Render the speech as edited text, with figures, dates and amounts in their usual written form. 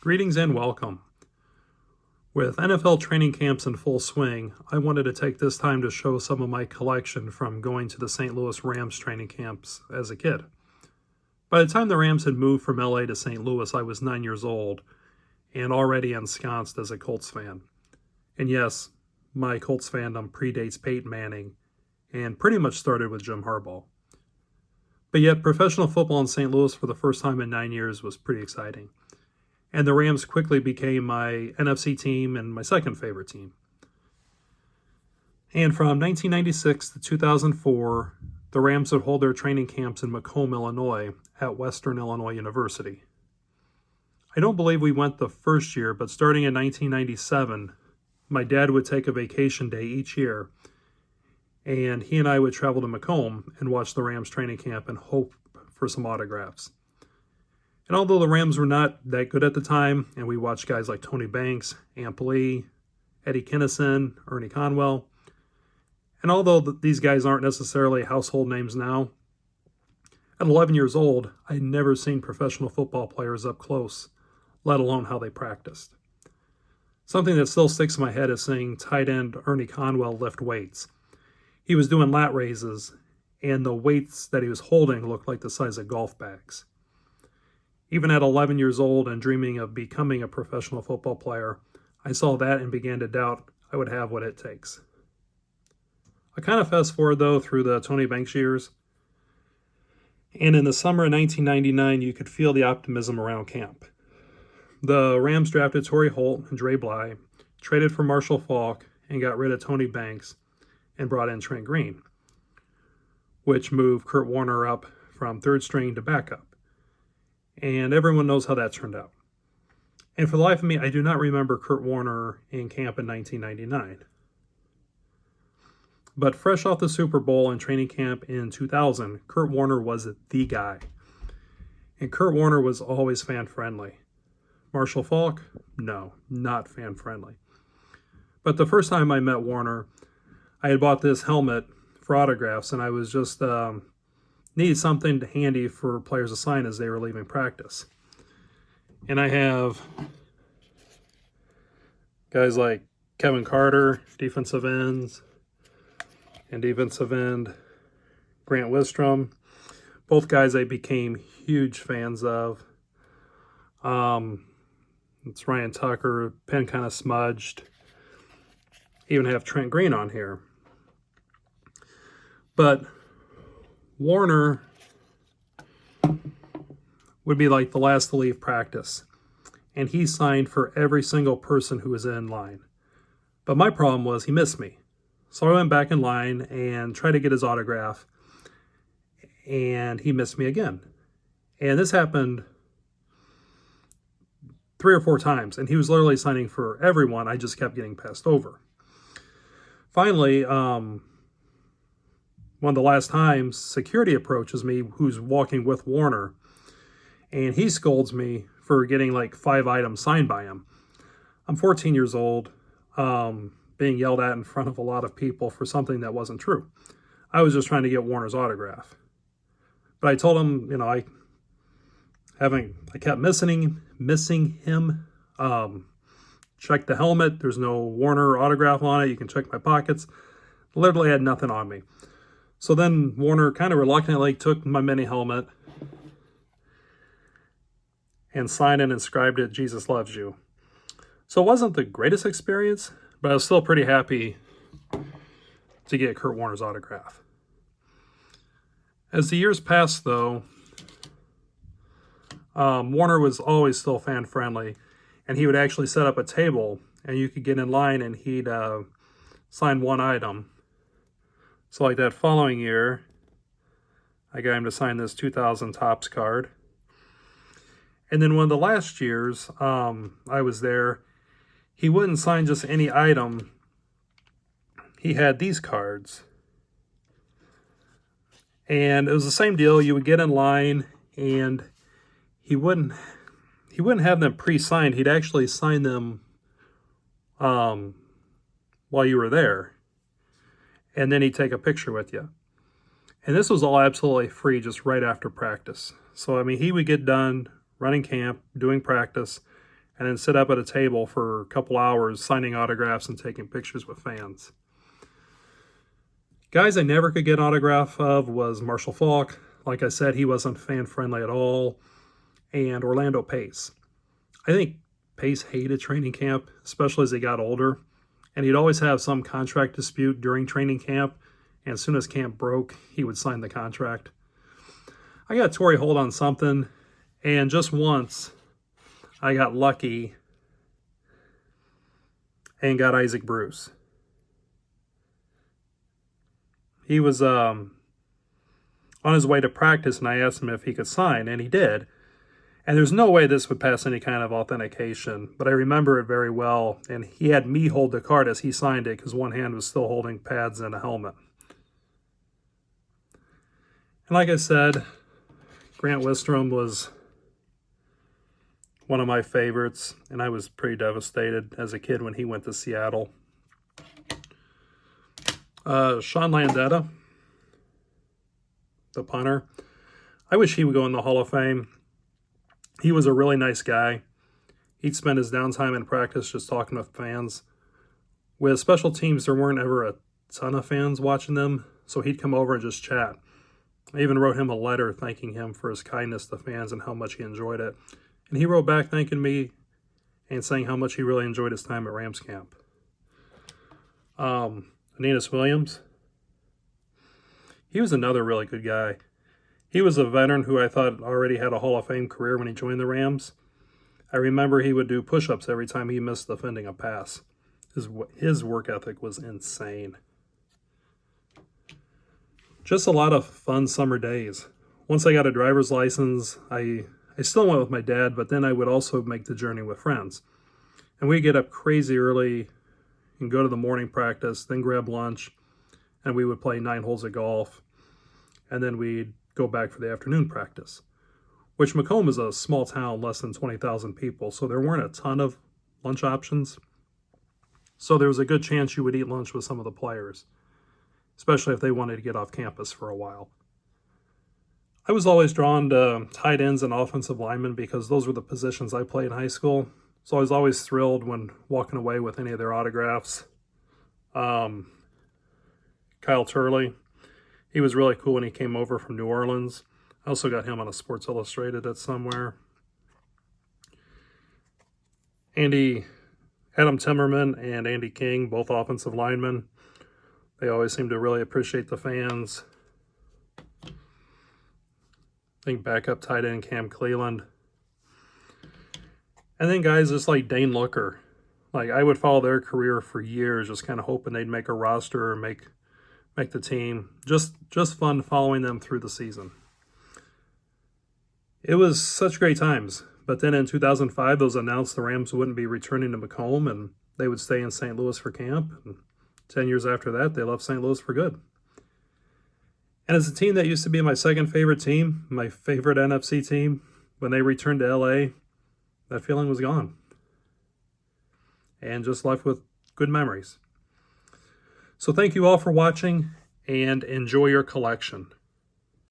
Greetings and welcome. With NFL training camps in full swing, I wanted to take this time to show some of my collection from going to the St. Louis Rams training camps as a kid. By the time the Rams had moved from LA to St. Louis, I was 9 years old and already ensconced as a Colts fan. And yes, my Colts fandom predates Peyton Manning and pretty much started with Jim Harbaugh. But yet, professional football in St. Louis for the first time in 9 years was pretty exciting. And the Rams quickly became my NFC team and my second favorite team. And from 1996 to 2004, the Rams would hold their training camps in Macomb, Illinois at Western Illinois University. I don't believe we went the first year, but starting in 1997, my dad would take a vacation day each year, and he and I would travel to Macomb and watch the Rams training camp and hope for some autographs. And although the Rams were not that good at the time, and we watched guys like Tony Banks, Amp Lee, Eddie Kinnison, Ernie Conwell, and although these guys aren't necessarily household names now, at 11 years old, I'd never seen professional football players up close, let alone how they practiced. Something that still sticks in my head is seeing tight end Ernie Conwell lift weights. He was doing lat raises, and the weights that he was holding looked like the size of golf bags. Even at 11 years old and dreaming of becoming a professional football player, I saw that and began to doubt I would have what it takes. I kind of fast forward though through the Tony Banks years, and in the summer of 1999, you could feel the optimism around camp. The Rams drafted Torrey Holt and Dre Bly, traded for Marshall Faulk, and got rid of Tony Banks and brought in Trent Green, which moved Kurt Warner up from third string to backup. And everyone knows how that turned out. And for the life of me, I do not remember Kurt Warner in camp in 1999. But fresh off the Super Bowl and training camp in 2000, Kurt Warner was the guy. And Kurt Warner was always fan-friendly. Marshall Faulk? No, not fan-friendly. But the first time I met Warner, I had bought this helmet for autographs, and I was just needed something handy for players to sign as they were leaving practice. And I have guys like Kevin Carter, defensive ends, and defensive end Grant Wistrom, both guys I became huge fans of. It's Ryan Tucker, pen kind of smudged. Even have Trent Green on here. But Warner would be like the last to leave practice, and he signed for every single person who was in line. But my problem was he missed me. So I went back in line and tried to get his autograph, and he missed me again. And this happened 3 or 4 times, and he was literally signing for everyone. I just kept getting passed over. Finally, one of the last times, security approaches me, who's walking with Warner, and he scolds me for getting like 5 items signed by him. I'm 14 years old, being yelled at in front of a lot of people for something that wasn't true. I was just trying to get Warner's autograph. But I told him, I kept missing him. Check the helmet. There's no Warner autograph on it. You can check my pockets. Literally had nothing on me. So then Warner kind of reluctantly took my mini helmet and signed and inscribed it, "Jesus loves you." So it wasn't the greatest experience, but I was still pretty happy to get Kurt Warner's autograph. As the years passed, though, Warner was always still fan-friendly, and he would actually set up a table, and you could get in line, and he'd sign one item. So like that following year, I got him to sign this 2000 Topps card. And then one of the last years I was there, he wouldn't sign just any item. He had these cards. And it was the same deal. You would get in line, and he wouldn't have them pre-signed. He'd actually sign them while you were there. And then he'd take a picture with you. And this was all absolutely free just right after practice. So, he would get done running camp, doing practice, and then sit up at a table for a couple hours signing autographs and taking pictures with fans. Guys I never could get an autograph of was Marshall Faulk. Like I said, he wasn't fan-friendly at all. And Orlando Pace. I think Pace hated training camp, especially as he got older. And he'd always have some contract dispute during training camp. And as soon as camp broke, he would sign the contract. I got Torrey Holt on something. And just once, I got lucky and got Isaac Bruce. He was on his way to practice, and I asked him if he could sign, and he did. And there's no way this would pass any kind of authentication, but I remember it very well, and he had me hold the card as he signed it because one hand was still holding pads and a helmet. And like I said, Grant Wistrom was one of my favorites, and I was pretty devastated as a kid when he went to Seattle. Sean Landeta, the punter. I wish he would go in the Hall of Fame. He was a really nice guy. He'd spend his downtime in practice just talking with fans. With special teams, there weren't ever a ton of fans watching them, so he'd come over and just chat. I even wrote him a letter thanking him for his kindness to fans and how much he enjoyed it. And he wrote back thanking me and saying how much he really enjoyed his time at Rams camp. Aeneas Williams. He was another really good guy. He was a veteran who I thought already had a Hall of Fame career when he joined the Rams. I remember he would do push-ups every time he missed defending a pass. His work ethic was insane. Just a lot of fun summer days. Once I got a driver's license, I still went with my dad, but then I would also make the journey with friends. And we'd get up crazy early and go to the morning practice, then grab lunch, and we would play 9 holes of golf. And then we'd go back for the afternoon practice, which Macomb is a small town, less than 20,000 people, so there weren't a ton of lunch options. So there was a good chance you would eat lunch with some of the players, especially if they wanted to get off campus for a while. I was always drawn to tight ends and offensive linemen because those were the positions I played in high school. So I was always thrilled when walking away with any of their autographs. Kyle Turley, he was really cool when he came over from New Orleans. I also got him on a Sports Illustrated at somewhere. Adam Timmerman and Andy King, both offensive linemen. They always seem to really appreciate the fans. I think backup tight end Cam Cleland. And then guys just like Dane Looker. Like, I would follow their career for years, just kind of hoping they'd make a roster or make the team. Just fun following them through the season. It was such great times. But then in 2005, those announced the Rams wouldn't be returning to Macomb and they would stay in St. Louis for camp. And 10 years after that, they left St. Louis for good. And as a team that used to be my second favorite team, my favorite NFC team, when they returned to LA, that feeling was gone. And just left with good memories. So thank you all for watching and enjoy your collection.